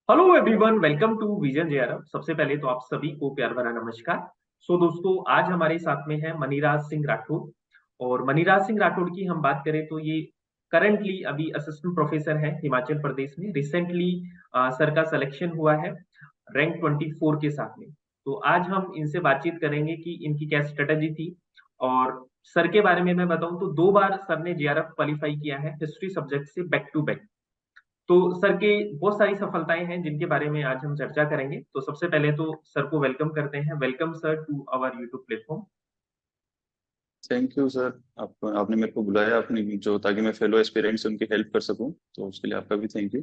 Hello everyone, welcome to vision JRF. सबसे पहले तो आप सभी को प्यार भरा नमस्कार। दोस्तों, आज हमारे साथ में है मनीराज सिंह राठौड़। और मनीराज सिंह राठौड़ की हम बात करें तो ये करंटली अभी असिस्टेंट प्रोफेसर है हिमाचल प्रदेश में। रिसेंटली सर का सिलेक्शन हुआ है रैंक 24 के साथ में। तो आज हम इनसे बातचीत करेंगे कि इनकी क्या स्ट्रेटेजी थी। और सर के बारे में मैं बताऊं तो 2 बार सर ने जेआरएफ क्वालिफाई किया है हिस्ट्री सब्जेक्ट से बैक टू बैक। तो सर के बहुत सारी सफलताएं हैं जिनके बारे में आज हम चर्चा करेंगे। तो सबसे पहले तो सर को वेलकम करते हैं। Welcome sir to our YouTube platform. Thank you sir. आपने मेरे को बुलाया अपनी जो ताकि मैं फेलो एस्पिरेंट्स उनकी हेल्प कर सकूं, तो उसके लिए आपका भी thank you.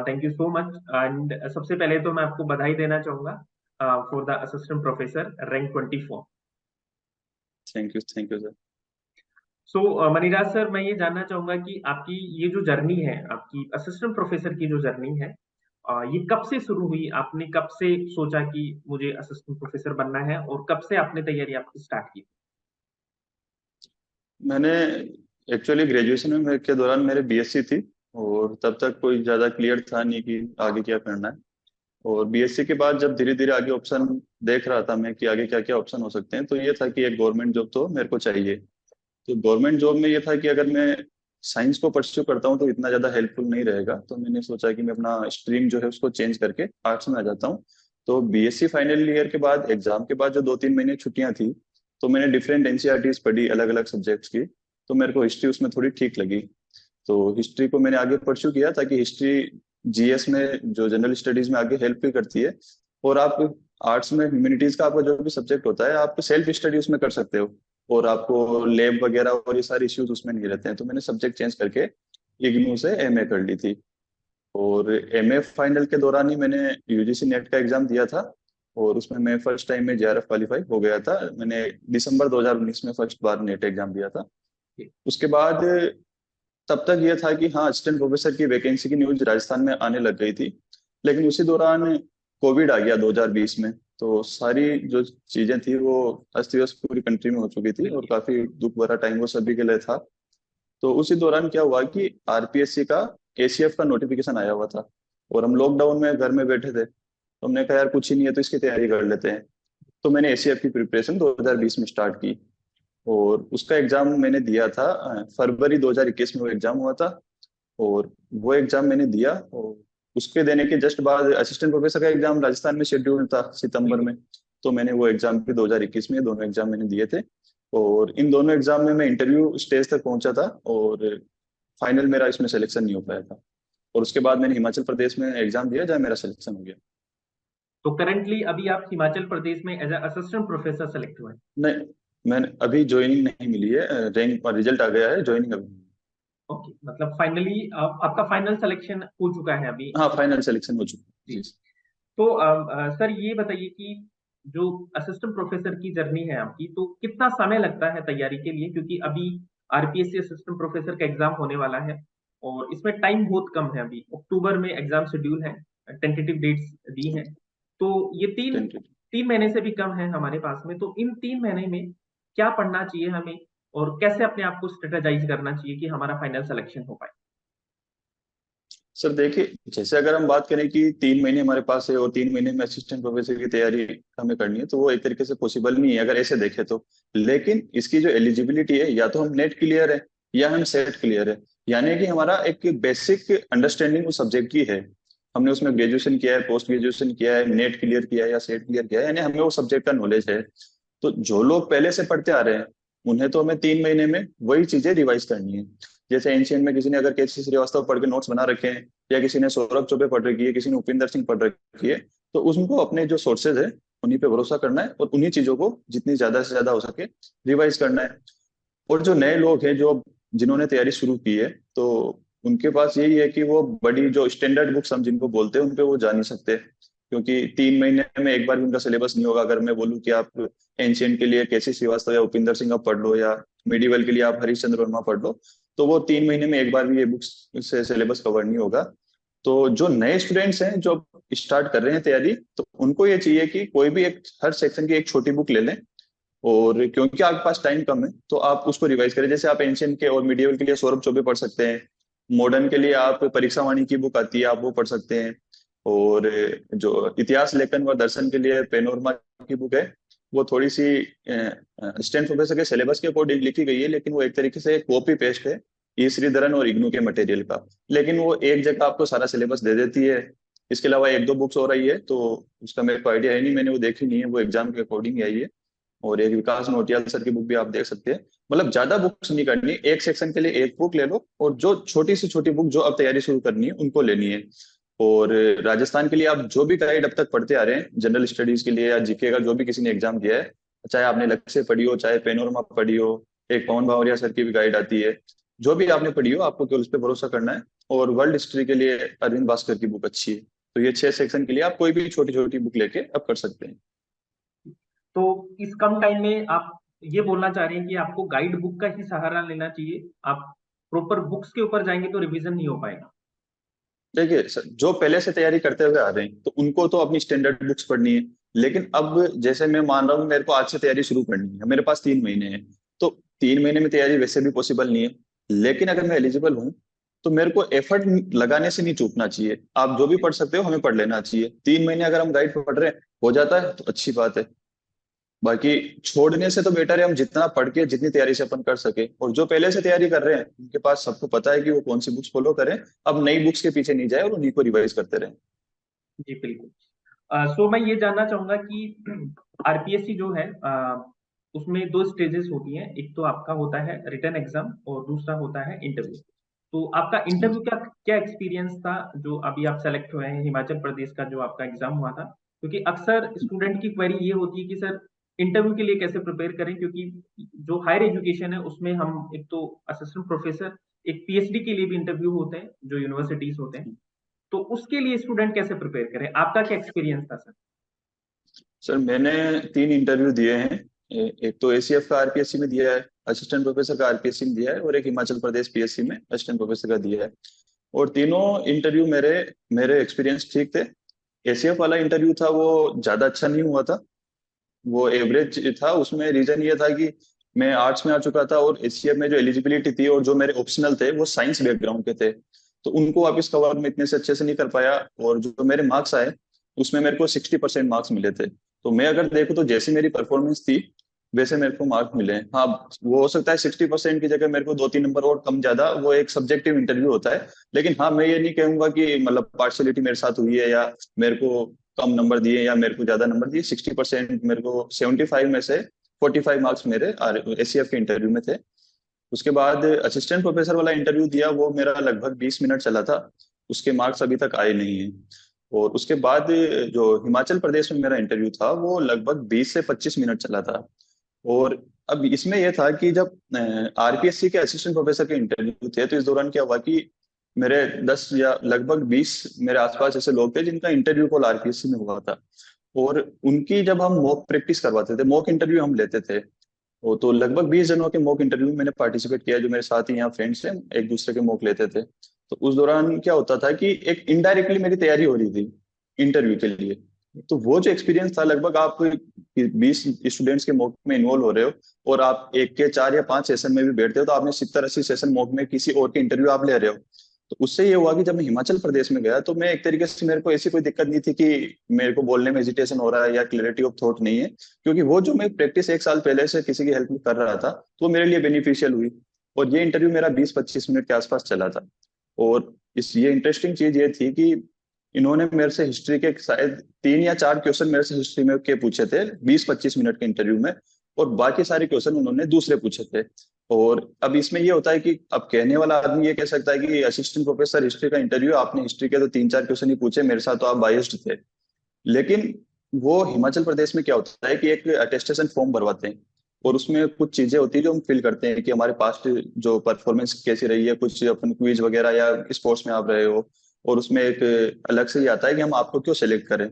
Thank you so much. And सबसे पहले तो मैं आपको बधाई देना चाहूंगा for the assistant professor rank 24। Thank you sir. Maniraj sir, मैं ये जानना चाहूंगा कि आपकी ये जो जर्नी है, आपकी असिस्टेंट प्रोफेसर की जो जर्नी है, ये कब से शुरू हुई? आपने कब से सोचा कि मुझे असिस्टेंट प्रोफेसर बनना है और कब से आपने तैयारी आपकी स्टार्ट की? मैंने एक्चुअली ग्रेजुएशन में के दौरान मेरे बीएससी थी, और तब तक कोई ज़्यादा क्लियर था नहीं कि आगे क्या करना है। और बीएससी के बाद जब धीरे धीरे आगे ऑप्शन देख रहा था मैं कि आगे क्या क्या ऑप्शन हो सकते हैं, तो ये था कि एक गवर्नमेंट जॉब तो मेरे को चाहिए। तो गवर्नमेंट जॉब में ये था कि अगर मैं साइंस को परस्यू करता हूँ तो इतना ज़्यादा हेल्पफुल नहीं रहेगा, तो मैंने सोचा कि मैं अपना स्ट्रीम जो है उसको चेंज करके आर्ट्स में आ जाता हूँ। तो बीएससी फाइनल ईयर के बाद एग्जाम के बाद जो 2-3 महीने छुट्टियां थी, तो मैंने डिफरेंट एनसीईआरटीज पढ़ी अलग अलग सब्जेक्ट्स की। तो मेरे को हिस्ट्री उसमें थोड़ी ठीक लगी, तो हिस्ट्री को मैंने आगे परस्यू किया, ताकि हिस्ट्री जीएस में जो जनरल स्टडीज में आगे हेल्प भी करती है। और आप आर्ट्स में ह्यूमैनिटीज का आपका जो भी सब्जेक्ट होता है, आप सेल्फ स्टडी उसमें कर सकते हो, और आपको लैब वगैरह और ये सारे इश्यूज उसमें नहीं रहते हैं। तो मैंने सब्जेक्ट चेंज करके इग्नू से एमए कर ली थी। और एमए फाइनल के दौरान ही मैंने यूजीसी नेट का एग्जाम दिया था, और उसमें मैं फर्स्ट टाइम में जेआरएफ क्वालिफाई हो गया था। मैंने दिसंबर 2019 में फर्स्ट बार नेट एग्जाम दिया था। उसके बाद तब तक ये था कि हाँ, असिस्टेंट प्रोफेसर की वैकेंसी की न्यूज राजस्थान में आने लग गई थी। लेकिन उसी दौरान कोविड आ गया 2020 में, तो सारी जो चीजें थी वो अस्त व्यस्त पूरी कंट्री में हो चुकी थी, और काफी दुख भरा टाइम वो सभी के लिए था। तो उसी दौरान क्या हुआ कि आरपीएससी का एसीएफ का नोटिफिकेशन आया हुआ था, और हम लॉकडाउन में घर में बैठे थे, तो हमने कहा यार कुछ ही नहीं है तो इसकी तैयारी कर लेते हैं। तो मैंने एसीएफ की प्रिपरेशन 2020 में स्टार्ट की, और उसका एग्जाम मैंने दिया था फरवरी 2021 में वो एग्जाम हुआ था। और वो एग्जाम मैंने दिया, और उसके देने के जस्ट बाद असिस्टेंट प्रोफेसर का एग्जाम राजस्थान में शेड्यूल था सितंबर में। तो मैंने वो एग्जाम भी 2021 में, ये दोनों एग्जाम मैंने दिए थे। और इन दोनों एग्जाम में मैं इंटरव्यू स्टेज तक पहुंचा था, और फाइनल मेरा इसमें सिलेक्शन नहीं हो पाया था। और उसके बाद मैंने हिमाचल प्रदेश में एग्जाम दिया जहाँ मेरा सिलेक्शन हो गया। तो करंटली अभी आप हिमाचल प्रदेश में एज असिस्टेंट प्रोफेसर सेलेक्ट हुए हैं। नहीं, मैंने अभी ज्वाइनिंग नहीं मिली है, रैंक और रिजल्ट आ गया है, ज्वाइनिंग अभी नहीं। ओके, मतलब फाइनली आपका फाइनल सिलेक्शन हो चुका है अभी। हाँ, फाइनल सिलेक्शन हो चुका जी। है जी। तो सर ये बताइए कि जो असिस्टेंट प्रोफेसर की जर्नी है आपकी, तो कितना समय लगता है तैयारी के लिए? क्योंकि अभी आरपीएससी असिस्टेंट प्रोफेसर का एग्जाम होने वाला है और इसमें टाइम बहुत कम है। अभी अक्टूबर में एग्जाम शेड्यूल है, टेंटेटिव डेट्स दी हैं। तो ये तीन टेंटेड। 3 महीने से भी कम है हमारे पास में। तो इन 3 महीने में क्या पढ़ना चाहिए हमें और कैसे अपने आप को स्ट्रेटेजाइज करना चाहिए कि हमारा फाइनल सिलेक्शन हो पाए? सर देखिए, जैसे अगर हम बात करें कि 3 महीने हमारे पास है और 3 महीने में असिस्टेंट प्रोफेसर की तैयारी हमें करनी है, तो वो एक तरीके से पॉसिबल नहीं है अगर ऐसे देखें तो। लेकिन इसकी जो एलिजिबिलिटी है, या तो हम नेट क्लियर है या हम सेट क्लियर है, यानी कि हमारा एक बेसिक अंडरस्टैंडिंग उस सब्जेक्ट की है। हमने उसमें ग्रेजुएशन किया है, पोस्ट ग्रेजुएशन किया है, नेट क्लियर किया है या सेट क्लियर किया है, यानी हमें वो सब्जेक्ट का नॉलेज है। तो जो लोग पहले से पढ़ते आ रहे हैं, उन्हें तो हमें 3 महीने में वही चीजें रिवाइज करनी है। जैसे एंशियंट में किसी ने अगर केसी श्रीवास्तव पढ़ के नोट्स बना रखे हैं, या किसी ने सौरभ चौबे पढ़ रखी है, किसी ने उपिंदर सिंह पढ़ रखी है, तो उसको अपने जो सोर्सेज है उन्हीं पे भरोसा करना है, और उन्हीं चीजों को जितनी ज्यादा से ज्यादा हो सके रिवाइज करना है। और जो नए लोग हैं जो जिन्होंने तैयारी शुरू की है, तो उनके पास यही है कि वो बड़ी जो स्टैंडर्ड बुक्स हम जिनको बोलते हैं उन पे वो जा नहीं सकते, क्योंकि 3 महीने में एक बार भी उनका सिलेबस नहीं होगा। अगर मैं बोलूँ कि आप एंशियंट के लिए केसी श्रीवास्तव या उपिंदर सिंह आप पढ़ लो, या मिडिवल के लिए आप हरीश चंद्र वर्मा पढ़ लो, तो वो 3 महीने में एक बार भी ये बुक्स से सिलेबस कवर नहीं होगा। तो जो नए स्टूडेंट्स हैं जो स्टार्ट कर रहे हैं तैयारी, तो उनको ये चाहिए कि कोई भी एक हर सेक्शन की एक छोटी बुक ले लें, और क्योंकि आपके पास टाइम कम है तो आप उसको रिवाइज करें। जैसे आप एंशियंट के और मिडिवल के लिए सौरभ चौबे पढ़ सकते हैं, मॉडर्न के लिए आप परीक्षा वाणी की बुक आती है आप वो पढ़ सकते हैं, और जो इतिहास लेखन व दर्शन के लिए पेनोरमा की बुक है, वो थोड़ी सी असिस्टेंट प्रोफेसर के सिलेबस के अकॉर्डिंग लिखी गई है, लेकिन वो एक तरीके से कॉपी पेस्ट है ई श्रीधरन और इग्नू के मटेरियल का। लेकिन वो एक जगह आपको सारा सिलेबस दे देती है। इसके अलावा एक दो बुक्स हो रही है, तो उसका मेरे को आइडिया है नहीं, मैंने वो देखी नहीं है, वो एग्जाम के अकॉर्डिंग ही आई है। और एक विकास नोटियाल सर की बुक भी आप देख सकते हैं। मतलब ज्यादा बुक्स नहीं करनी, एक सेक्शन के लिए एक बुक ले लो, और जो छोटी से छोटी बुक जो अब तैयारी शुरू करनी है उनको लेनी है। और राजस्थान के लिए आप जो भी गाइड अब तक पढ़ते आ रहे हैं, जनरल स्टडीज के लिए या जीके का जो भी किसी ने एग्जाम दिया है, चाहे आपने लक्ष्य पढ़ी हो, चाहे पेनोरमा पढ़ी हो, एक पवन भावरिया सर की भी गाइड आती है, जो भी आपने पढ़ी हो आपको केवल उस पर भरोसा करना है। और वर्ल्ड हिस्ट्री के लिए अरविंद भास्कर की बुक अच्छी है। तो ये 6 सेक्शन के लिए आप कोई भी छोटी छोटी बुक लेके अब कर सकते हैं। तो इस कम टाइम में आप ये बोलना चाह रहे हैं कि आपको गाइड बुक का ही सहारा लेना चाहिए, आप प्रॉपर बुक्स के ऊपर जाएंगे तो रिवीजन नहीं हो पाएगा। देखिए सर, जो पहले से तैयारी करते हुए आ रहे हैं तो उनको तो अपनी स्टैंडर्ड बुक्स पढ़नी है। लेकिन अब जैसे मैं मान रहा हूँ मेरे को आज से तैयारी शुरू करनी है, मेरे पास 3 महीने हैं, तो 3 महीने में तैयारी वैसे भी पॉसिबल नहीं है। लेकिन अगर मैं एलिजिबल हूँ तो मेरे को एफर्ट लगाने से नहीं चूकना चाहिए। आप जो भी पढ़ सकते हो हमें पढ़ लेना चाहिए। 3 महीने अगर हम गाइड पढ़ रहे हैं, हो जाता है तो अच्छी बात है। बाकी छोड़ने से तो बेटर है हम जितना पढ़ के जितनी तैयारी से अपन कर सके। और जो पहले से तैयारी कर रहे हैं उनके पास सबको पता है कि वो कौन सी बुक्स फॉलो करें। अब नई बुक्स के पीछे नहीं जाए और उन्हीं को रिवाइज करते रहें। जी बिल्कुल। सो मैं ये जानना चाहूंगा कि आरपीएससी जो है उसमें दो स्टेजेस होती हैं, एक तो आपका होता है रिटन एग्जाम और दूसरा होता है इंटरव्यू। तो आपका इंटरव्यू का क्या एक्सपीरियंस था, जो अभी आप सेलेक्ट हुए हैं हिमाचल प्रदेश का जो आपका एग्जाम हुआ था? क्योंकि अक्सर स्टूडेंट की क्वेरी ये होती है कि सर इंटरव्यू के लिए कैसे प्रिपेयर करें, क्योंकि जो हायर एजुकेशन है उसमें हम एक तो असिस्टेंट प्रोफेसर, एक पीएचडी के लिए भी इंटरव्यू होते हैं जो यूनिवर्सिटीज होते हैं, तो उसके लिए स्टूडेंट कैसे प्रिपेयर करें? आपका क्या एक्सपीरियंस था सर? सर मैंने 3 इंटरव्यू दिए हैं। एक तो एसीएफ का आरपीएससी में दिया है, असिस्टेंट प्रोफेसर का आरपीएससी में दिया है, और एक हिमाचल प्रदेश पीएससी में असिस्टेंट प्रोफेसर का दिया है। और तीनों इंटरव्यू मेरे मेरे एक्सपीरियंस ठीक थे। एसीएफ वाला इंटरव्यू था वो ज्यादा अच्छा नहीं हुआ था, वो एवरेज था। उसमें रीजन ये था कि मैं आर्ट्स में आ चुका था, और एसीएफ में जो एलिजिबिलिटी थी और जो मेरे ऑप्शनल थे वो साइंस बैकग्राउंड के थे, तो उनको वापस कवर में इतने से अच्छे से नहीं कर पाया। और जो मेरे मार्क्स आए उसमें मेरे को 60% मार्क्स मिले थे। तो मैं अगर देखूँ तो जैसी मेरी परफॉर्मेंस थी वैसे मेरे को मार्क्स मिले हैं। हाँ, वो हो सकता है 60% की जगह मेरे को 2-3 नंबर और कम ज्यादा, वो एक सब्जेक्टिव इंटरव्यू होता है। लेकिन हाँ, मैं ये नहीं कहूंगा कि मतलब पार्शलिटी मेरे साथ हुई है, या मेरे को कम नंबर दिए या मेरे को ज्यादा नंबर दिए। 60% मेरे को 75 में से 45 मार्क्स मेरे एसीएफ के इंटरव्यू में थे। उसके बाद असिस्टेंट प्रोफेसर वाला इंटरव्यू दिया, वो मेरा लगभग 20 मिनट चला था, उसके मार्क्स अभी तक आए नहीं है। और उसके बाद जो हिमाचल प्रदेश में मेरा इंटरव्यू था वो लगभग 20 से 25 मिनट चला था। और अब इसमें यह था कि जब आरपीएससी के असिस्टेंट प्रोफेसर के इंटरव्यू थे, तो इस दौरान क्या हुआ कि मेरे 10 या लगभग 20 मेरे आसपास ऐसे लोग थे जिनका इंटरव्यू कॉल आरपीएससी में हुआ था। और उनकी जब हम मॉक प्रैक्टिस करवाते थे, मॉक इंटरव्यू हम लेते थे, वो तो लगभग 20 जनों के मॉक इंटरव्यू में मैंने पार्टिसिपेट किया, जो मेरे साथ ही यहाँ फ्रेंड्स हैं, एक दूसरे के मॉक लेते थे। तो उस दौरान क्या होता था कि एक इनडायरेक्टली मेरी तैयारी हो रही थी इंटरव्यू के लिए। तो वो जो एक्सपीरियंस था, लगभग आप 20 स्टूडेंट्स के मॉक में इन्वॉल्व हो रहे हो, और आप एक के 4 या 5 सेशन में भी बैठते हो, तो आपने 70-80 सेशन मॉक में किसी और के इंटरव्यू आप ले रहे हो। तो उससे ये हुआ कि जब मैं हिमाचल प्रदेश में गया तो मैं एक तरीके से, मेरे को ऐसी कोई दिक्कत नहीं थी कि मेरे को बोलने में हेजिटेशन हो रहा है या क्लैरिटी ऑफ थॉट नहीं है, क्योंकि वो जो मैं प्रैक्टिस 1 साल पहले से किसी की हेल्प में कर रहा था तो मेरे लिए बेनिफिशियल हुई। और ये इंटरव्यू मेरा 20-25 मिनट के आसपास चला था। और इस ये इंटरेस्टिंग चीज ये थी कि इन्होंने मेरे से हिस्ट्री के शायद 3 या 4 क्वेश्चन मेरे से हिस्ट्री में के पूछे थे 20-25 मिनट के इंटरव्यू में, और बाकी सारे क्वेश्चन उन्होंने दूसरे पूछे थे। और अब इसमें ये होता है कि अब कहने वाला आदमी ये कह सकता है कि असिस्टेंट प्रोफेसर हिस्ट्री का इंटरव्यू, आपने हिस्ट्री के तो 3-4 क्वेश्चन ही पूछे, मेरे साथ तो आप बायस्ड थे। लेकिन वो हिमाचल प्रदेश में क्या होता है कि एक अटेस्टेशन फॉर्म भरवाते हैं, और उसमें कुछ चीजें होती है जो हम फिल करते हैं कि हमारे पास्ट जो परफॉर्मेंस कैसी रही है, कुछ अपन क्विज वगैरह या स्पोर्ट्स में आप रहे हो, और उसमें एक अलग से ही आता है कि हम आपको क्यों सेलेक्ट करें।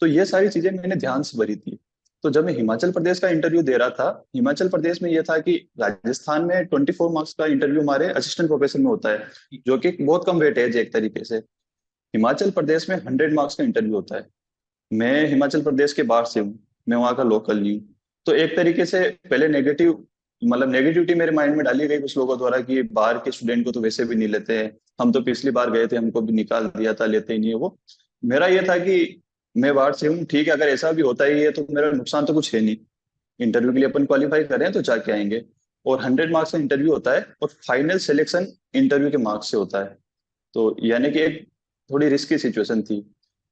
तो ये सारी चीजें मैंने ध्यान से भरी थी। तो जब मैं हिमाचल प्रदेश का इंटरव्यू दे रहा था, हिमाचल प्रदेश में यह था कि राजस्थान में 24 मार्क्स का इंटरव्यू हमारे असिस्टेंट प्रोफेसर में होता है, जो कि बहुत कम वेटेज है एक तरीके से। हिमाचल प्रदेश में 100 मार्क्स का इंटरव्यू होता है। मैं हिमाचल प्रदेश के बाहर से हूँ, मैं वहाँ का लोकल नहीं हूँ। तो एक तरीके से पहले नेगेटिव, मतलब नेगेटिविटी मेरे माइंड में डाली गई कुछ लोगों द्वारा कि बाहर के स्टूडेंट को तो वैसे भी नहीं लेते हैं, हम तो पिछली बार गए थे हमको भी निकाल दिया था, लेते ही नहीं है वो। मेरा ये था कि मैं बाहर से हूँ, ठीक है, अगर ऐसा भी होता ही है तो मेरा नुकसान तो कुछ है नहीं। इंटरव्यू के लिए अपन क्वालिफाई कर रहे हैं तो जाके आएंगे। और 100 मार्क्स का इंटरव्यू होता है और फाइनल सिलेक्शन इंटरव्यू के मार्क्स से होता है। तो यानी कि एक थोड़ी रिस्की सिचुएशन थी।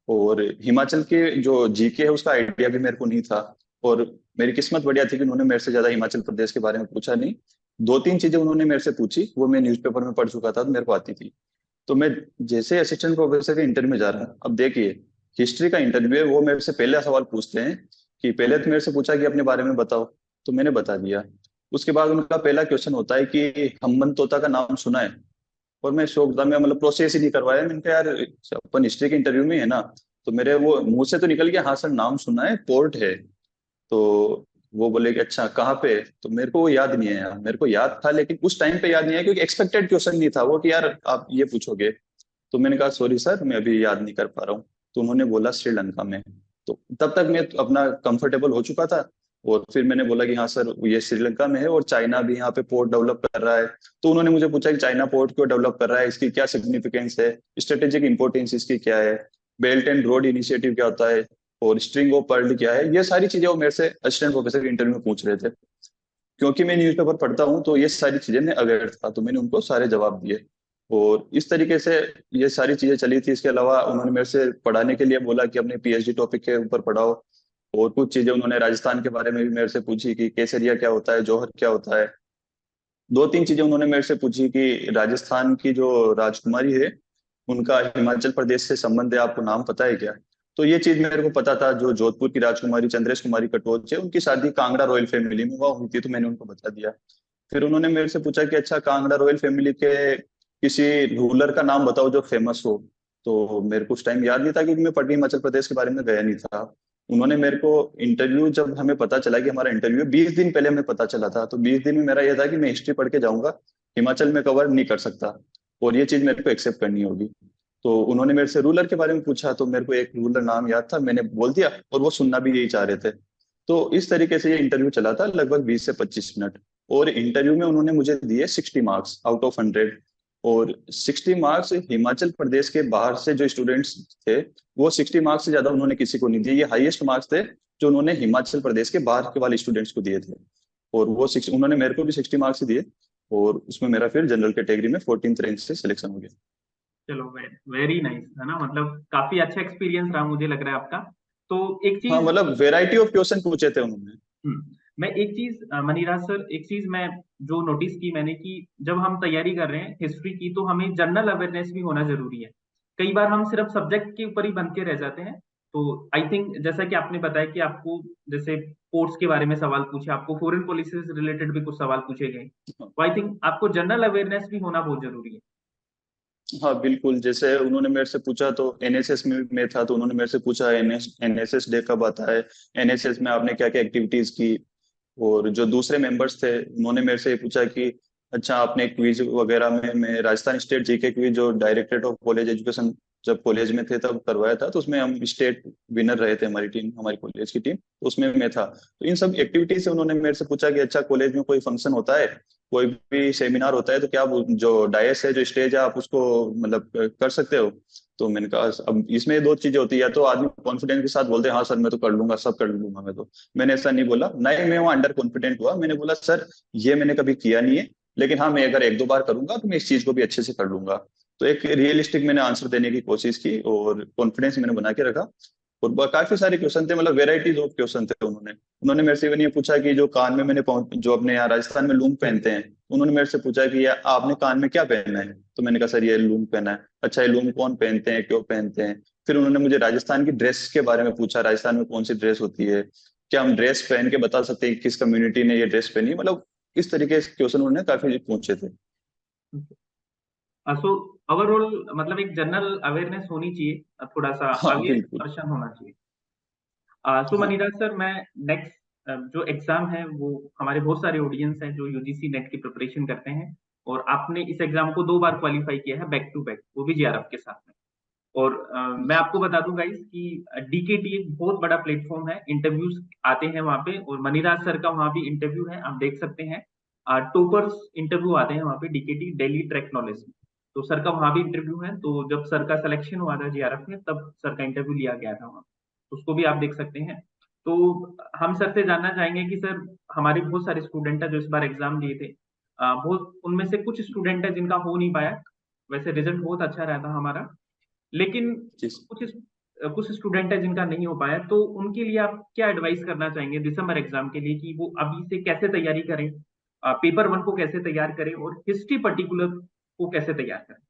और हिमाचल के जो जीके है उसका आइडिया भी मेरे को नहीं था। और मेरी किस्मत बढ़िया थी कि उन्होंने मेरे से ज्यादा हिमाचल प्रदेश के बारे में पूछा नहीं। दो तीन चीजें उन्होंने मेरे से पूछी, वो मैं न्यूज़पेपर में पढ़ चुका था तो मेरे को आती थी। तो मैं जैसे असिस्टेंट प्रोफेसर के इंटरव्यू में जा रहा हूँ, अब देखिए हिस्ट्री का इंटरव्यू है, वो मेरे से पहले सवाल पूछते हैं कि पहले तो मेरे से पूछा कि अपने बारे में बताओ। तो मैंने बता दिया। उसके बाद उनका पहला क्वेश्चन होता है कि हम्मन तोता का नाम सुना है। और मैं शौक था, मैं मतलब प्रोसेस ही नहीं करवाया। मैंने कहा यार अपन हिस्ट्री के इंटरव्यू में है ना। तो मेरे वो मुंह से तो निकल गया, हाँ सर नाम सुना है, पोर्ट है। तो वो बोले कि अच्छा कहाँ पे। तो मेरे को वो याद नहीं है यार, मेरे को याद था लेकिन उस टाइम पे याद नहीं है क्योंकि एक्सपेक्टेड क्वेश्चन नहीं था वो कि यार आप ये पूछोगे। तो मैंने कहा सॉरी सर मैं अभी याद नहीं कर पा रहा हूँ। तो उन्होंने बोला श्रीलंका में। तो तब तक मैं अपना कंफर्टेबल हो चुका था। और फिर मैंने बोला कि हाँ सर ये श्रीलंका में है और चाइना भी यहाँ पे पोर्ट डेवलप कर रहा है। तो उन्होंने मुझे पूछा कि चाइना पोर्ट क्यों डेवलप कर रहा है, इसकी क्या सिग्निफिकेंस है, स्ट्रेटेजिक इंपॉर्टेंस इसकी क्या है, बेल्ट एंड रोड इनिशिएटिव क्या होता है, और स्ट्रिंग ऑफ पर्ल क्या है। ये सारी चीजें वो मेरे से असिस्टेंट प्रोफेसर के इंटरव्यू में पूछ रहे थे। क्योंकि मैं न्यूज़पेपर पढ़ता हूँ तो ये सारी चीजें मैं अवेयर था, तो मैंने उनको सारे जवाब दिए। और इस तरीके से ये सारी चीजें चली थी। इसके अलावा उन्होंने मेरे से पढ़ाने के लिए बोला कि अपने पीएचडी टॉपिक के ऊपर पढ़ाओ। और कुछ चीजें उन्होंने राजस्थान के बारे में भी मेरे से पूछी कि केसरिया क्या होता है, जौहर क्या होता है। दो तीन चीजें उन्होंने मेरे से पूछी कि राजस्थान की जो राजकुमारी है उनका हिमाचल प्रदेश से संबंध है, आपको नाम पता है क्या। तो ये चीज मेरे को पता था, जो जोधपुर की राजकुमारी चंद्रेश कुमारी कटोच है उनकी शादी कांगड़ा रॉयल फैमिली में हुआ हुई थी, तो मैंने उनको बता दिया। फिर उन्होंने मेरे से पूछा कि अच्छा कांगड़ा रॉयल फैमिली के किसी रूलर का नाम बताओ जो फेमस हो। तो मेरे को उस टाइम याद नहीं था क्योंकि मैं पटनी हिमाचल प्रदेश के बारे में गया नहीं था। उन्होंने मेरे को इंटरव्यू, जब हमें पता चला कि हमारा इंटरव्यू 20 दिन पहले हमें पता चला था, तो 20 दिन में मेरा यह था कि मैं हिस्ट्री पढ़ के जाऊंगा, हिमाचल में कवर नहीं कर सकता और ये चीज मेरे को एक्सेप्ट करनी होगी। तो उन्होंने मेरे से रूलर के बारे में पूछा, तो मेरे को एक रूलर नाम याद था, मैंने बोल दिया और वो सुनना भी यही चाह रहे थे। तो इस तरीके से ये इंटरव्यू चला था लगभग 20 से 25 मिनट। और इंटरव्यू में उन्होंने मुझे दिए 60 मार्क्स आउट ऑफ 100। और 60 मार्क्स हिमाचल प्रदेश के बाहर से जो स्टूडेंट्स थे, वो 60 मार्क्स से ज्यादा उन्होंने किसी को नहीं दिए। ये हाईएस्ट मार्क्स थे जो उन्होंने हिमाचल प्रदेश के बाहर के वाले स्टूडेंट्स को दिए थे। और वो सिक्स उन्होंने मेरे को भी 60 मार्क्स ही दिए। और उसमें मेरा फिर जनरल कैटेगरी में 14th रैंक से सिलेक्शन हो गया। चलो, वेरी नाइस है ना, मतलब काफी अच्छा एक्सपीरियंस रहा मुझे लग रहा है आपका। तो एक हाँ चीज, मतलब वेराइटी ऑफ क्वेश्चन पूछे थे उन्होंने। मैं एक चीज मनीराज सर, एक चीज मैं जो नोटिस की मैंने कि जब हम तैयारी कर रहे हैं हिस्ट्री की तो हमें जनरल अवेयरनेस भी होना जरूरी है। कई बार हम सिर्फ सब्जेक्ट के ऊपर ही बन के रह जाते हैं। तो आई थिंक जैसा कि आपने बताया कि आपको जैसे पोर्ट्स के बारे में सवाल पूछे, आपको फॉरेन पॉलिसी से रिलेटेड भी कुछ सवाल पूछे गए, तो आई थिंक आपको जनरल अवेयरनेस भी होना बहुत जरूरी है। हाँ बिल्कुल, जैसे उन्होंने मेरे से पूछा तो एनएसएस में मैं था, तो उन्होंने मेरे से पूछा एनएसएस डे कब आता है, एनएसएस में आपने क्या क्या एक्टिविटीज की। और जो दूसरे मेंबर्स थे उन्होंने मेरे से ये पूछा कि अच्छा आपने क्विज वगैरह में, मैं राजस्थान स्टेट जीके क्विज जो डायरेक्टरेट ऑफ कॉलेज एजुकेशन जब कॉलेज में थे तब करवाया था, तो उसमें हम स्टेट विनर रहे थे, हमारी टीम, हमारी कॉलेज की टीम, तो उसमें मैं था। तो इन सब एक्टिविटीज से उन्होंने मेरे से पूछा कि अच्छा कॉलेज में कोई फंक्शन होता है, कोई भी सेमिनार होता है तो क्या जो डायस है, जो स्टेज है, आप उसको मतलब कर सकते हो। तो मैंने कहा अब इसमें दो चीजें होती है, या तो आदमी कॉन्फिडेंस के साथ बोलते हैं हाँ सर मैं तो कर लूंगा, सब कर लूंगा मैं तो। मैंने ऐसा नहीं बोला, ना ही मैं वहाँ अंडर कॉन्फिडेंट हुआ। मैंने बोला सर ये मैंने कभी किया नहीं है, लेकिन हाँ मैं अगर एक दो बार करूंगा तो मैं इस चीज को भी अच्छे से कर लूंगा। तो एक रियलिस्टिक मैंने आंसर देने की कोशिश की और कॉन्फिडेंस मैंने बना के रखा। और काफी सारे क्वेश्चन थे, मतलब वेराइटीज ऑफ क्वेश्चन थे। उन्होंने उन्होंने मेरे से ये पूछा कि जो कान में मैंने जो अपने यहाँ राजस्थान में लूंग पहनते हैं, उन्होंने मेरे से पूछा कि यार आपने कान में क्या पहना है। तो मैंने कहा सर ये लूंग पहना है। अच्छा ये लूंग कौन पहनते हैं, क्यों पहनते हैं। फिर उन्होंने मुझे राजस्थान की ड्रेस के बारे में पूछा, राजस्थान में कौन सी ड्रेस होती है, क्या हम ड्रेस पहन के बता सकते हैं कि किस कम्युनिटी ने ये ड्रेस पहनी है। मतलब इस तरीके के क्वेश्चन उन्होंने काफी पूछे थे। सो ओवरऑल मतलब एक जनरल अवेयरनेस होनी चाहिए, थोड़ा सा हाँ आगे बिल्कुल। पर्सन होना चाहिए। सो हाँ मनीराज सर, मैं नेक्स्ट जो एग्जाम है वो, हमारे बहुत सारे ऑडियंस हैं जो यूजीसी नेट की प्रिपरेशन करते हैं, और आपने इस एग्जाम को 2 बार क्वालिफाई किया है बैक टू बैक, वो भी जेआरएफ के साथ में। और मैं आपको बता दूं गाइस कि डीकेटी एक बहुत बड़ा प्लेटफॉर्म है, इंटरव्यूज आते हैं वहां पे, और मनीराज सर का वहां भी इंटरव्यू है, आप देख सकते हैं। टॉपर्स इंटरव्यू आते हैं वहां पे, डीकेटी, डेली ट्रैक नॉलेज। तो सर का वहाँ भी इंटरव्यू है, तो जब सर का सिलेक्शन हुआ था जीआरएफ में तब सर का इंटरव्यू लिया गया था वहाँ, तो उसको भी आप देख सकते हैं। तो हम सर से जानना चाहेंगे कि सर, हमारे बहुत सारे स्टूडेंट है जो इस बार एग्जाम दिए थे, बहुत उनमें से कुछ स्टूडेंट है जिनका हो नहीं पाया, वैसे रिजल्ट बहुत अच्छा रहता हमारा, लेकिन कुछ कुछ स्टूडेंट है जिनका नहीं हो पाया, तो उनके लिए आप क्या एडवाइस करना चाहेंगे दिसंबर एग्जाम के लिए कि वो अभी से कैसे तैयारी करें, पेपर वन को कैसे तैयार करें और हिस्ट्री पर्टिकुलर को कैसे तैयार करें?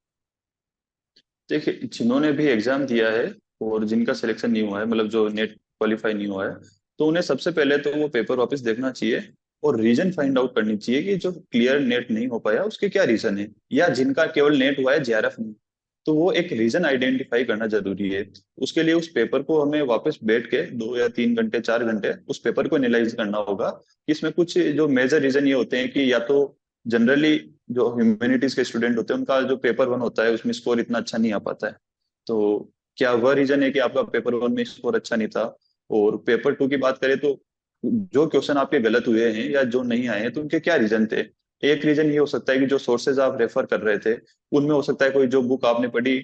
देखिए, जिन्होंने भी एग्जाम दिया है और जिनका सिलेक्शन नहीं हुआ है, मतलब जो नेट क्वालिफाई नहीं हुआ है, तो उन्हें सबसे पहले तो वो पेपर वापस देखना चाहिए और रीजन फाइंड आउट करनी चाहिए कि जो क्लियर नेट नहीं हो पाया उसके क्या रीजन है, या जिनका केवल नेट हुआ है जेआरएफ नहीं, तो वो एक रीजन आइडेंटिफाई करना जरूरी है। उसके लिए उस पेपर को हमें वापस बैठ के 2 या 3 घंटे 4 घंटे उस पेपर को एनालाइज करना होगा कि इसमें कुछ जो मेजर रीजन ये होते हैं कि या तो जनरली जो ह्यूमैनिटीज के स्टूडेंट होते हैं उनका जो पेपर वन होता है उसमें स्कोर इतना अच्छा नहीं आ पाता है, तो क्या वह रीजन है कि आपका पेपर वन में स्कोर अच्छा नहीं था। और पेपर टू की बात करें तो जो क्वेश्चन आपके गलत हुए हैं या जो नहीं आए हैं तो उनके क्या रीजन थे। एक रीजन ये हो सकता है कि जो सोर्सेज आप रेफर कर रहे थे उनमें हो सकता है कोई जो बुक आपने पढ़ी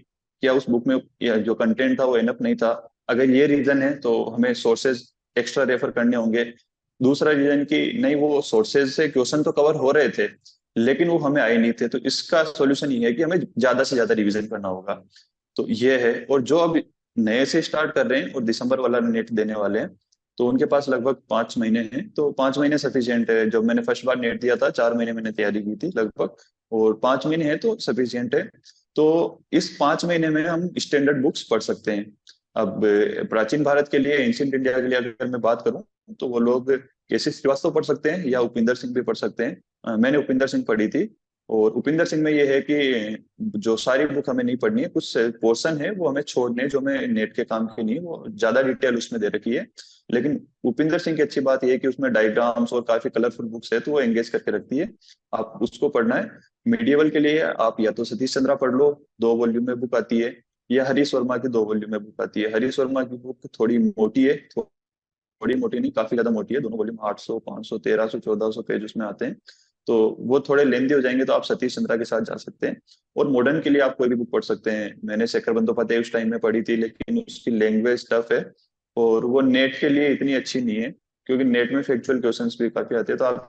या उस बुक में या जो कंटेंट था वो इनफ नहीं था। अगर ये रीजन है तो हमें सोर्सेज एक्स्ट्रा रेफर करने होंगे। दूसरा रीजन कि नहीं, वो सोर्सेज से क्वेश्चन तो कवर हो रहे थे लेकिन वो हमें आए नहीं थे, तो इसका सॉल्यूशन ये है कि हमें ज्यादा से ज्यादा रिवीजन करना होगा। तो ये है। और जो अब नए से स्टार्ट कर रहे हैं और दिसंबर वाला नेट देने वाले हैं, तो उनके पास लगभग 5 महीने हैं, तो 5 महीने सफिशियंट है। जब मैंने फर्स्ट बार नेट दिया था 4 महीने मैंने तैयारी की थी लगभग, और 5 महीने है तो सफिशियंट है। तो इस 5 महीने में हम स्टैंडर्ड बुक्स पढ़ सकते हैं। अब प्राचीन भारत के लिए, एंशियंट इंडिया के लिए अगर मैं बात करूं, तो वो लोग केसी श्रीवास्तव पढ़ सकते हैं या उपिंदर सिंह भी पढ़ सकते हैं। मैंने उपिंदर सिंह पढ़ी थी। और उपिंदर सिंह में ये है कि जो सारी बुक हमें नहीं पढ़नी है, कुछ पोर्शन है वो हमें छोड़ने, जो हमें नेट के काम की नहीं, वो ज्यादा डिटेल उसमें दे रखी है। लेकिन उपिंदर सिंह की अच्छी बात यह है कि उसमें डायग्राम्स और काफी कलरफुल बुक्स है, तो वो एंगेज करके रखती है। आप उसको पढ़ना है। मीडिएवल के लिए आप या तो सतीश चंद्रा पढ़ लो, 2 वॉल्यूम में बुक आती है, या हरीश वर्मा की 2 वॉल्यूम में बुक आती है। हरीश वर्मा की बुक थोड़ी मोटी है, थोड़ी मोटी नहीं, काफी ज्यादा मोटी है। दोनों वॉल्यूम 800 500 1300 1400 पेज उसमें आते हैं, तो वो थोड़े लेंदी हो जाएंगे, तो आप सतीश चंद्रा के साथ जा सकते हैं। और मॉडर्न के लिए आप कोई भी बुक पढ़ सकते हैं। मैंने शेखर बंदोपाध्याय उस टाइम में पढ़ी थी, लेकिन उसकी लैंग्वेज टफ है और वो नेट के लिए इतनी अच्छी नहीं है, क्योंकि नेट में फैक्चुअल क्वेश्चंस भी काफी आते हैं। तो आप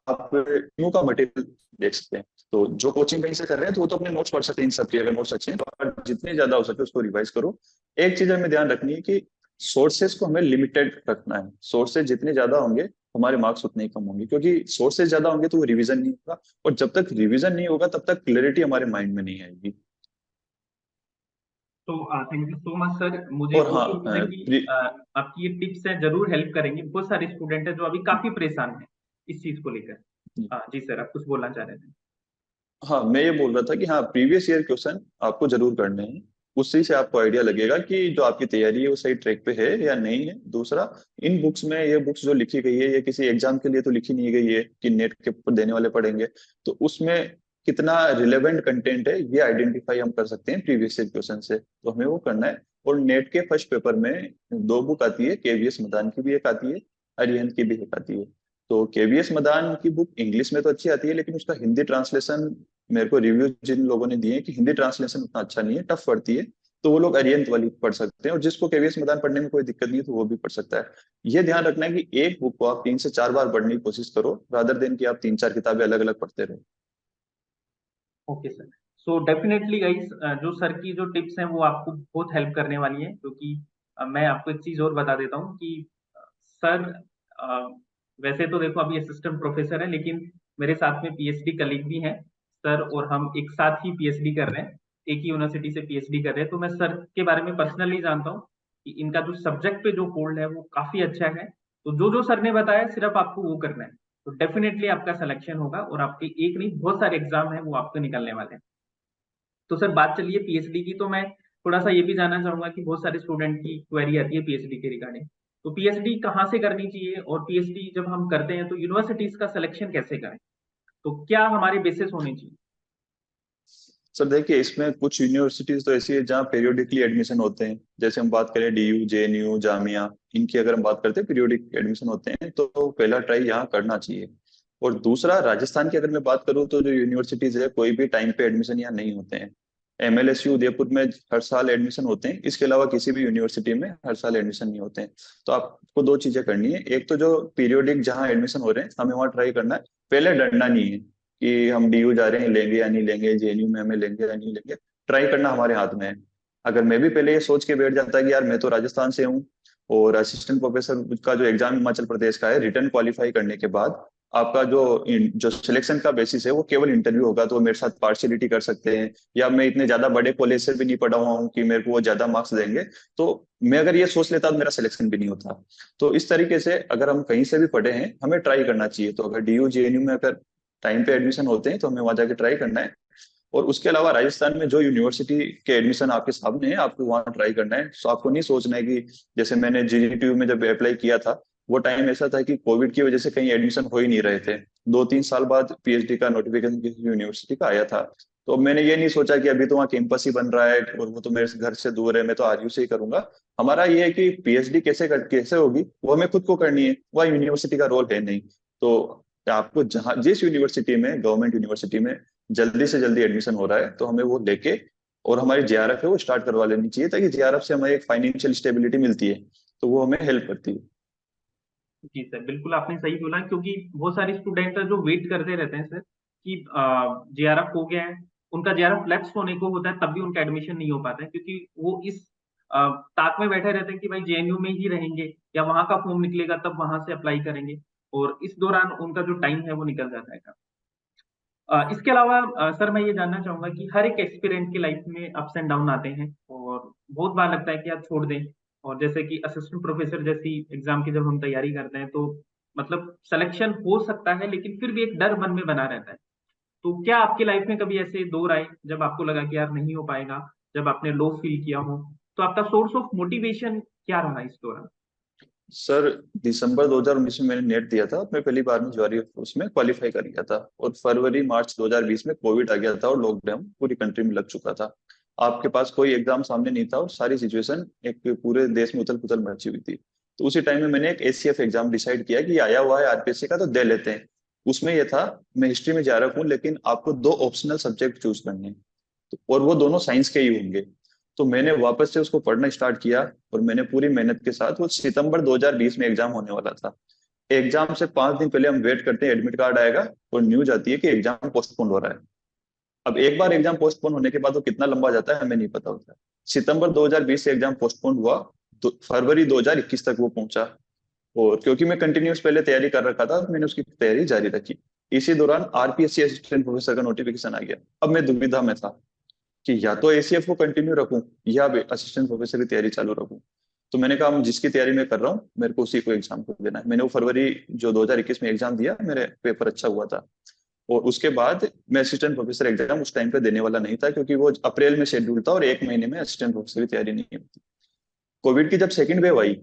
आप न्यू का मटेरियल देख सकते हैं। तो जो कोचिंग कहीं से कर रहे हैं तो वो तो अपने नोट्स पढ़ सकते हैं इन सब के, अगर नोट्स अच्छे हैं तो आप जितने ज्यादा हो सके उसको रिवाइज करो। एक चीज हमें ध्यान रखनी है कि सोर्सेज को हमें लिमिटेड रखना है। सोर्सेज जितने ज्यादा होंगे हमारे मार्क्स उतने ही कम होंगे, क्योंकि सोर्सेज ज्यादा होंगे तो वो रिवीजन नहीं होगा, और जब तक रिवीजन नहीं होगा तब तक क्लैरिटी हमारे माइंड में नहीं आएगी। तो thank you so much sir, मुझे और हाँ, बहुत उम्मीद है कि आपकी ये टिप्स है जरूर हेल्प करेंगी बहुत सारे स्टूडेंट है जो अभी काफी परेशान है इस चीज को लेकर। जी सर, आप कुछ बोलना चाह रहे थे? हाँ, मैं ये बोल रहा था कि हाँ, प्रीवियस ईयर क्वेश्चन आपको जरूर करने हैं। उसी से आपको आइडिया लगेगा कि जो आपकी तैयारी है वो सही ट्रैक पे है या नहीं है। दूसरा, इन बुक्स में, ये बुक्स जो लिखी गई है ये किसी एग्जाम के लिए तो लिखी नहीं गई है कि नेट के ऊपर देने वाले पढ़ेंगे, तो उसमें कितना रिलेवेंट कंटेंट है ये आइडेंटिफाई हम कर सकते हैं प्रीवियस ईयर क्वेश्चन से, तो हमें वो करना है। और नेट के फर्स्ट पेपर में 2 बुक आती है, केवीएस मदान की भी एक आती है, अरिहंत की भी एक आती है। तो केवीएस मदान की बुक इंग्लिश में तो अच्छी आती है, लेकिन उसका हिंदी ट्रांसलेशन, मेरे को रिव्यू जिन लोगों ने दिए हैं कि हिंदी ट्रांसलेशन उतना अच्छा नहीं है, टफ पड़ती है, तो वो लोग अरिहंत वाली पढ़ सकते हैं। और जिसको केवीएस मैदान पढ़ने में कोई दिक्कत नहीं है तो वो भी पढ़ सकता है। ये ध्यान रखना है कि एक बुक को आप 3 से 4 बार पढ़ने की कोशिश करो, रादर देन कि आप 3 4 किताबें अलग अलग पढ़ते रहो। Okay sir. So definitely guys, जो सर की जो टिप्स हैं वो आपको बहुत हेल्प करने वाली हैं, क्योंकि मैं आपको एक चीज और बता देता हूँ कि सर, वैसे तो देखो अभी असिस्टेंट प्रोफेसर है, लेकिन मेरे साथ में पीएचडी कलीग भी हैं सर, और हम एक साथ ही पीएचडी कर रहे हैं, एक ही यूनिवर्सिटी से पीएचडी कर रहे हैं, तो मैं सर के बारे में पर्सनली जानता हूँ कि इनका जो सब्जेक्ट पे जो होल्ड है वो काफी अच्छा है। तो जो जो सर ने बताया सिर्फ आपको वो करना है, तो डेफिनेटली आपका सिलेक्शन होगा, और आपके एक नहीं बहुत सारे एग्जाम है वो आपके निकलने वाले हैं। तो सर बात चलिए पीएचडी की, तो मैं थोड़ा सा ये भी जानना चाहूंगा कि बहुत सारे स्टूडेंट की क्वेरी आती है पीएचडी के रिगार्डिंग, तो पीएचडी कहाँ से करनी चाहिए, और पीएचडी जब हम करते हैं तो यूनिवर्सिटीज का सिलेक्शन कैसे करें, तो क्या हमारे बेसिस होने चाहिए? सर देखिए, इसमें कुछ यूनिवर्सिटीज तो ऐसी है जहाँ पीरियोडिकली एडमिशन होते हैं। जैसे हम बात करें डीयू, जेएनयू, जामिया, इनकी अगर हम बात करते हैं पीरियोडिक एडमिशन होते हैं, तो पहला ट्राई यहाँ करना चाहिए। और दूसरा, राजस्थान की अगर मैं बात करूँ तो जो यूनिवर्सिटीज है, कोई भी टाइम पे एडमिशन यहाँ नहीं होते हैं। एमएलएसयू उदयपुर में हर साल एडमिशन होते हैं, इसके अलावा किसी भी यूनिवर्सिटी में हर साल एडमिशन नहीं होते हैं। तो आपको दो चीजें करनी है। एक तो जो पीरियोडिक जहाँ एडमिशन हो रहे हैं, हमें वहाँ ट्राई करना है। पहले डरना नहीं है कि हम डीयू जा रहे हैं, लेंगे या नहीं लेंगे, जेएनयू में हमें लेंगे या नहीं लेंगे। ट्राई करना हमारे हाथ में है। अगर मैं भी पहले ये सोच के बैठ जाता कि यार मैं तो राजस्थान से हूँ, और असिस्टेंट प्रोफेसर का जो एग्जाम हिमाचल प्रदेश का है, रिटर्न क्वालिफाई करने के बाद आपका जो जो सिलेक्शन का बेसिस है वो केवल इंटरव्यू होगा, तो वो मेरे साथ पार्शियलिटी कर सकते हैं। या मैं इतने ज्यादा बड़े कॉलेज से भी नहीं पढ़ा हुआ हूँ कि मेरे को वो ज्यादा मार्क्स देंगे। तो मैं अगर ये सोच लेता तो मेरा सिलेक्शन भी नहीं होता। तो इस तरीके से अगर हम कहीं से भी पढ़े हैं, हमें ट्राई करना चाहिए। तो अगर डीयू जेएनयू में अगर टाइम पे एडमिशन होते हैं तो हमें वहां जाके ट्राई करना है। और उसके अलावा राजस्थान में जो यूनिवर्सिटी के एडमिशन आपके सामने है, आपको वहां ट्राई करना है। सो आपको नहीं सोचना है कि जैसे मैंने जीजीटीयू में जब अप्लाई किया था, वो टाइम ऐसा था कि कोविड की वजह से कहीं एडमिशन हो ही नहीं रहे थे। 2-3 साल बाद पीएचडी का नोटिफिकेशन किसी यूनिवर्सिटी का आया था। तो मैंने ये नहीं सोचा कि अभी तो वहाँ कैंपस ही बन रहा है और वो तो मेरे घर से दूर है, मैं तो आरयू से ही करूंगा। हमारा ये है कि पीएचडी कैसे होगी वो हमें खुद को करनी है, वह यूनिवर्सिटी का रोल है नहीं। तो आपको जहाँ जिस यूनिवर्सिटी में, गवर्नमेंट यूनिवर्सिटी में जल्दी से जल्दी एडमिशन हो रहा है, तो हमें वो लेके और हमारी जेआरएफ है वो स्टार्ट करवा लेनी चाहिए, ताकि जेआरएफ से हमें एक फाइनेंशियल स्टेबिलिटी मिलती है, तो वो हमें हेल्प करती है। जी सर, बिल्कुल आपने सही बोला, क्योंकि बहुत सारे स्टूडेंट जो वेट करते रहते हैं सर कि जेआरएफ हो गया है, उनका जेआरएफ लैप्स होने को होता है, तब भी उनका एडमिशन नहीं हो पाता है, क्योंकि वो इस ताक में बैठे रहते हैं कि भाई जेएनयू में ही रहेंगे या वहां का फॉर्म निकलेगा तब वहां से अप्लाई करेंगे, और इस दौरान उनका जो टाइम है वो निकल जाता है। इसके अलावा सर मैं ये जानना चाहूंगा कि हर एक एक्सपीरियंट की लाइफ में अप्स एंड डाउन आते हैं, और बहुत बार लगता है कि आप छोड़ दें। और जैसे कि असिस्टेंट प्रोफेसर जैसी एग्जाम की जब हम तैयारी करते हैं, तो मतलब सिलेक्शन हो सकता है, लेकिन फिर भी एक डर मन में बना रहता है। तो क्या आपकी लाइफ में कभी ऐसे दौर आए जब आपको लगा कि यार नहीं हो पाएगा, जब आपने लो फील किया हो, तो आपका सोर्स ऑफ मोटिवेशन क्या रहा इस दौरान? सर, दिसंबर 2019 में मैंने नेट दिया था, मैं पहली बार में ज्वारी उसमें क्वालिफाई कर गया था। और फरवरी मार्च 2020 में कोविड आ गया था और लॉकडाउन पूरी कंट्री में लग चुका था। आपके पास कोई एग्जाम सामने नहीं था और सारी सिचुएशन एक पूरे देश में उथल पुथल मची हुई थी। तो उसी टाइम में मैंने एक एसीएफ एग्जाम डिसाइड किया कि आया हुआ है आरपीएससी का, तो दे लेते हैं। उसमें यह था, मैं हिस्ट्री में जा रहा हूँ लेकिन आपको दो ऑप्शनल सब्जेक्ट चूज करने हैं, और वो दोनों साइंस के ही होंगे। तो मैंने वापस से उसको पढ़ना स्टार्ट किया, और मैंने पूरी मेहनत के साथ, वो सितंबर 2020 में एग्जाम होने वाला था। एग्जाम से 5 दिन पहले हम वेट करते हैं, एडमिट कार्ड आएगा और न्यूज आती है कि एग्जाम पोस्टपोन हो रहा है। अब एक बार एग्जाम पोस्टपोन होने के बाद वो कितना लंबा जाता है हमें नहीं पता होता। सितंबर 2020 से एग्जाम पोस्टपोन हुआ, तो फरवरी 2021 तक वो पहुंचा। और क्योंकि मैं कंटिन्यूस पहले तैयारी कर रखा था, तो मैंने उसकी तैयारी जारी रखी। इसी दौरान आरपीएससी असिस्टेंट प्रोफेसर का नोटिफिकेशन आ गया। अब मैं दुविधा में था कि या तो एसीएफ को कंटिन्यू रखूं या असिस्टेंट प्रोफेसर की तैयारी चालू रखूं। तो मैंने कहा जिसकी तैयारी मैं कर रहा हूँ मेरे को उसी को एग्जाम को देना है। मैंने वो फरवरी जो 2021 में एग्जाम दिया, मेरे पेपर अच्छा हुआ था। और उसके बाद मैं असिस्टेंट प्रोफेसर एग्जाम उस टाइम पे देने वाला नहीं था, क्योंकि वो अप्रैल में शेड्यूल था और 1 महीने में असिस्टेंट प्रोफेसर की तैयारी नहीं होती। कोविड की जब सेकंड वेव आई,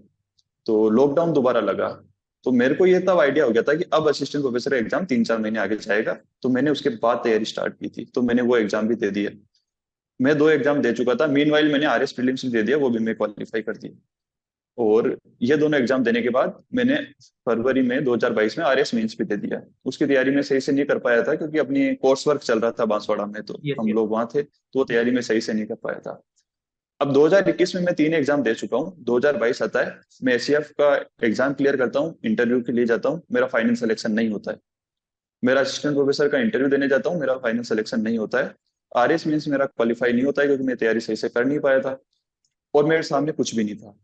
तो लॉकडाउन दोबारा लगा। तो मेरे को ये तब आइडिया हो गया था कि अब असिस्टेंट प्रोफेसर एग्जाम 3-4 महीने आगे जाएगा। तो मैंने उसके बाद तैयारी स्टार्ट की थी, तो मैंने वो एग्जाम भी दे दिया। मैं 2 एग्जाम दे चुका था, मीनवाइल मैंने आरएस प्रीलिम्स भी दे दिया, वो भी मैं क्वालिफाई कर दिया। और ये दोनों एग्जाम देने के बाद मैंने फरवरी में 2022 में आरएस मेंस भी दे दिया। उसकी तैयारी में सही से नहीं कर पाया था, क्योंकि अपनी कोर्स वर्क चल रहा था बांसवाड़ा में, तो यस हम यस। लोग वहां थे, तो वो तैयारी में सही से नहीं कर पाया था। अब 2021 में मैं 3 एग्जाम दे चुका हूँ। 2022 आता है, मैं एसीएफ का एग्जाम क्लियर करता हूँ, इंटरव्यू के लिए जाता हूँ, मेरा फाइनल सिलेक्शन नहीं होता है। मेरा असिस्टेंट प्रोफेसर का इंटरव्यू देने जाता हूँ, मेरा फाइनल सिलेक्शन नहीं होता है। आरएस मीन्स मेरा क्वालिफाई नहीं होता है, क्योंकि मैं तैयारी सही से कर नहीं पाया था। और मेरे सामने कुछ भी नहीं था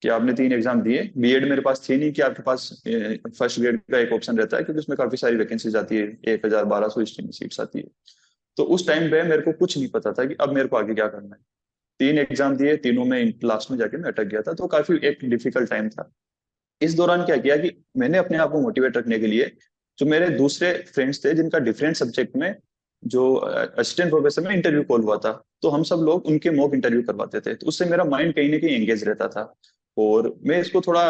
कि आपने 3 एग्जाम दिए। बीएड मेरे पास थी नहीं कि आपके पास फर्स्ट ग्रेड का एक ऑप्शन रहता है, क्योंकि उसमें काफी सारी वैकेंसीज आती है, 1,1200 स्ट्रीम सीट्स आती है। तो उस टाइम पे मेरे को कुछ नहीं पता था कि अब मेरे को आगे क्या करना है। 3 एग्जाम दिए, तीनों में लास्ट में जाके मैं अटक गया था, तो काफी एक डिफिकल्ट टाइम था। इस दौरान क्या किया कि मैंने अपने आप को मोटिवेट रखने के लिए, जो मेरे दूसरे फ्रेंड्स थे जिनका डिफरेंट सब्जेक्ट में जो असिस्टेंट प्रोफेसर में इंटरव्यू कॉल हुआ था, तो हम सब लोग उनके मॉक इंटरव्यू करवाते थे। तो उससे मेरा माइंड कहीं ना कहीं एंगेज रहता था, और मैं इसको थोड़ा,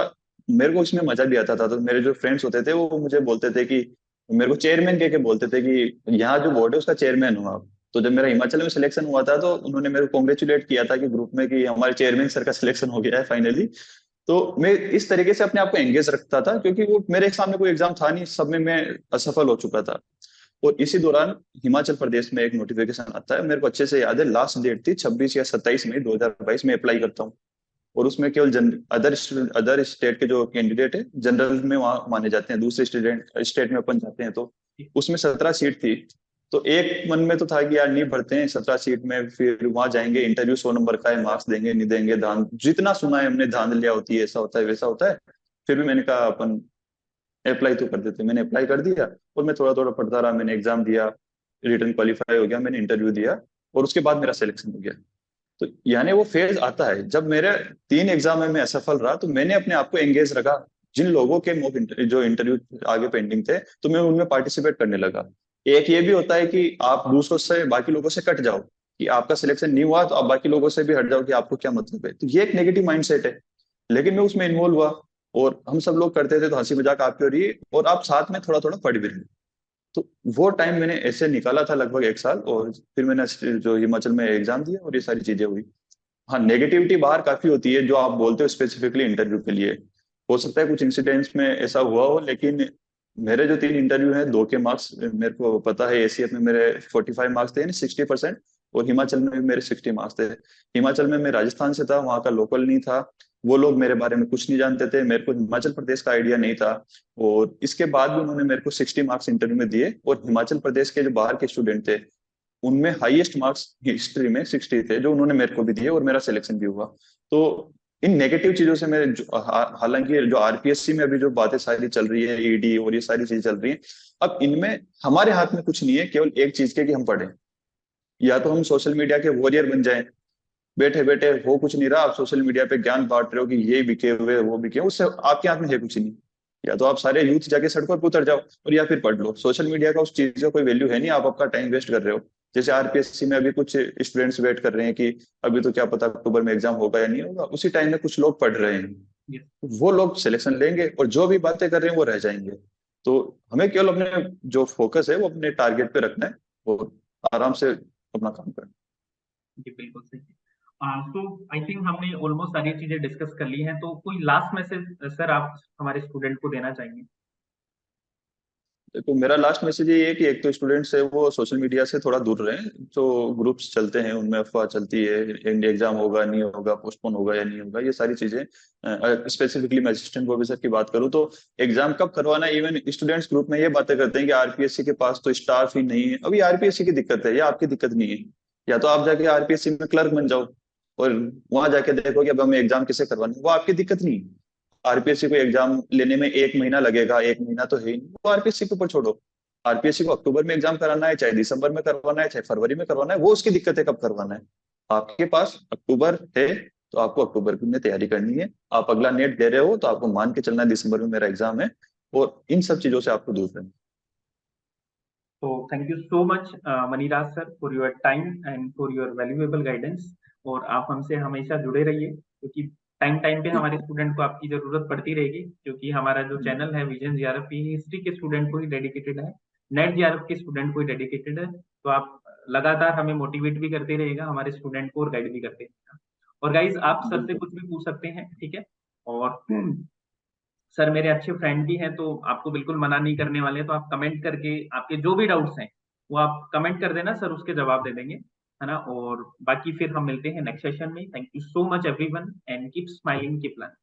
मेरे को इसमें मजा भी आता था। तो मेरे जो फ्रेंड्स होते थे वो मुझे बोलते थे कि, मेरे को चेयरमैन कह के बोलते थे कि यहाँ जो बोर्ड है उसका चेयरमैन हो आप। तो जब मेरा हिमाचल में सिलेक्शन हुआ था तो उन्होंने मेरे को कॉन्ग्रेचुलेट किया था कि ग्रुप में कि हमारे चेयरमैन सर का सिलेक्शन हो गया है फाइनली। तो मैं इस तरीके से अपने आप को एंगेज रखता था, क्योंकि वो मेरे सामने कोई एग्जाम था नहीं, सब में मैं असफल हो चुका था। और इसी दौरान हिमाचल प्रदेश में एक नोटिफिकेशन आता है, मेरे को अच्छे से याद है, लास्ट डेट थी 26 या 27 मई 2022 में अप्लाई करता हूँ। और उसमें केवल अदर स्टेट के जो कैंडिडेट है जनरल में वहां माने जाते हैं, दूसरे स्टूडेंट स्टेट में अपन जाते हैं तो उसमें 17 सीट थी। तो एक मन में तो था कि यार नहीं भरते हैं 17 सीट में, फिर वहां जाएंगे, इंटरव्यू 100 नंबर का है, मार्क्स देंगे नहीं देंगे, धान जितना सुना है हमने, धांधलिया होती है, ऐसा होता है वैसा होता है। फिर भी मैंने कहा अपन अप्लाई तो कर देते, मैंने अप्लाई कर दिया। और मैं थोड़ा थोड़ा पढ़ता रहा, मैंने एग्जाम दिया, रिटर्न क्वालिफाई हो गया, मैंने इंटरव्यू दिया, और उसके बाद मेरा सिलेक्शन हो गया। तो यानी वो फेज आता है जब मेरे 3 एग्जाम में मैं असफल रहा, तो मैंने अपने आप को एंगेज रखा। जिन लोगों के जो इंटरव्यू आगे पेंडिंग थे, तो मैं उनमें पार्टिसिपेट करने लगा। एक ये भी होता है कि आप दूसरों से, बाकी लोगों से कट जाओ, कि आपका सिलेक्शन नहीं हुआ तो आप बाकी लोगों से भी हट जाओ कि आपको क्या मतलब है, तो ये एक नेगेटिव माइंडसेट है। लेकिन मैं उसमें इन्वॉल्व हुआ, और हम सब लोग करते थे तो हंसी मजाक आपकी हो रही है, और आप साथ में थोड़ा थोड़ा पढ़ भी रहे हैं। तो वो टाइम मैंने ऐसे निकाला था लगभग 1 साल, और फिर मैंने जो हिमाचल में एग्जाम दिया और ये सारी चीजें हुई। हाँ, नेगेटिविटी बाहर काफी होती है जो आप बोलते हो स्पेसिफिकली इंटरव्यू के लिए। हो सकता है कुछ इंसिडेंट्स में ऐसा हुआ हो, लेकिन मेरे जो 3 इंटरव्यू हैं, 2 के मार्क्स मेरे को पता है, एसीएफ में मेरे 45 मार्क्स थे, यानी 60%। और हिमाचल में भी मेरे 60 मार्क्स थे। हिमाचल में मैं राजस्थान से था, वहाँ का लोकल नहीं था, वो लोग मेरे बारे में कुछ नहीं जानते थे, मेरे को हिमाचल प्रदेश का आइडिया नहीं था। और इसके बाद भी उन्होंने मेरे को 60 मार्क्स इंटरव्यू में दिए, और हिमाचल प्रदेश के जो बाहर के स्टूडेंट थे उनमें हाईएस्ट मार्क्स हिस्ट्री में 60 थे, जो उन्होंने मेरे को भी दिए, और मेरा सिलेक्शन भी हुआ। तो इन नेगेटिव चीजों से मैं हालांकि जो आरपीएससी में अभी जो बातें सारी चल रही है, ईडी और ये सारी चीजें चल रही हैं, अब इनमें हमारे हाथ में कुछ नहीं है, केवल एक चीज के कि हम पढ़ें। या तो हम सोशल मीडिया के वॉरियर बन जाएं, बैठे बैठे हो कुछ नहीं रहा, आप सोशल मीडिया पे ज्ञान बांट रहे हो कि ये बिके हुए वो बिके, उससे आपके हाथ में है कुछ नहीं। या तो आप सारे यूथ जाके सड़कों पर उतर जाओ, और या फिर पढ़ लो। सोशल मीडिया का उस चीज का कोई वैल्यू है नहीं, आप आपका टाइम वेस्ट कर रहे हो। जैसे आरपीएससी में अभी कुछ स्टूडेंट्स वेट कर रहे हैं कि अभी तो क्या पता अक्टूबर में एग्जाम होगा या नहीं होगा, उसी टाइम में कुछ लोग पढ़ रहे हैं। Yes. वो लोग सिलेक्शन लेंगे, और जो भी बातें कर रहे हैं वो रह जाएंगे। तो हमें केवल अपने जो फोकस है वो अपने टारगेट पे रखना है, और आराम से अपना काम करना जी बिल्कुल सही। तो आई थिंक हमने ऑलमोस्ट सारी चीजें डिस्कस कर ली हैं, तो कोई लास्ट मैसेज सर आप हमारे स्टूडेंट को देना चाहेंगे? है। तो मेरा लास्ट मैसेज ये है कि एक तो स्टूडेंट्स है वो सोशल मीडिया से थोड़ा दूर रहें। जो ग्रुप्स चलते हैं उनमें अफवाह चलती है, एग्जाम होगा नहीं होगा, पोस्टपोन होगा या नहीं होगा, ये सारी चीजें। स्पेसिफिकली मैं असिस्टेंट प्रोफेसर की बात करूँ तो एग्जाम कब करवाना है, इवन स्टूडेंट्स ग्रुप में ये बातें करते हैं कि आरपीएससी के पास तो स्टाफ ही नहीं है। अभी आरपीएससी की दिक्कत है या आपकी दिक्कत नहीं है? या तो आप जाके आरपीएससी में क्लर्क बन जाओ, और वहां जाके देखो कि अब हमें एग्जाम किसे करवाना है, वो आपकी दिक्कत नहीं है। आरपीएससी को एग्जाम लेने में 1 महीना लगेगा, 1 महीना तो है ही नहीं, वो आरपीएससी के ऊपर छोड़ो। आरपीएससी को अक्टूबर में एग्जाम कराना है, चाहे दिसंबर में करवाना है, चाहे फरवरी में करवाना है, वो उसकी दिक्कत है कब करवाना है। आपके पास अक्टूबर है, तो आपको अक्टूबर में तैयारी करनी है। आप अगला नेट दे रहे हो तो आपको मान के चलना है दिसंबर में मेरा एग्जाम है, और इन सब चीजों से आपको दूर रहना तो thank you so much Maniraj sir for your time and for your valuable guidance. और आप हमसे हमेशा जुड़े रहिए, क्योंकि टाइम टाइम पे हमारे स्टूडेंट को आपकी जरूरत पड़ती रहेगी, क्योंकि हमारा जो है। चैनल है विजन जीआरएफ हिस्ट्री के स्टूडेंट को ही डेडिकेटेड है, नेट जीआरएफ के स्टूडेंट को ही डेडिकेटेड है। तो आप लगातार हमें मोटिवेट भी करते रहेगा, हमारे स्टूडेंट को और गाइड भी करते रहेगा। और गाइज आप सर से बिल्कुल। कुछ भी पूछ सकते हैं, ठीक है? और सर मेरे अच्छे फ्रेंड भी हैं, तो आपको बिल्कुल मना नहीं करने वाले, तो आप कमेंट करके आपके जो भी डाउट्स हैं वो आप कमेंट कर देना, सर उसके जवाब दे देंगे, है ना? और बाकी फिर हम मिलते हैं नेक्स्ट सेशन में। Thank you so much everyone and keep smiling, keep learning.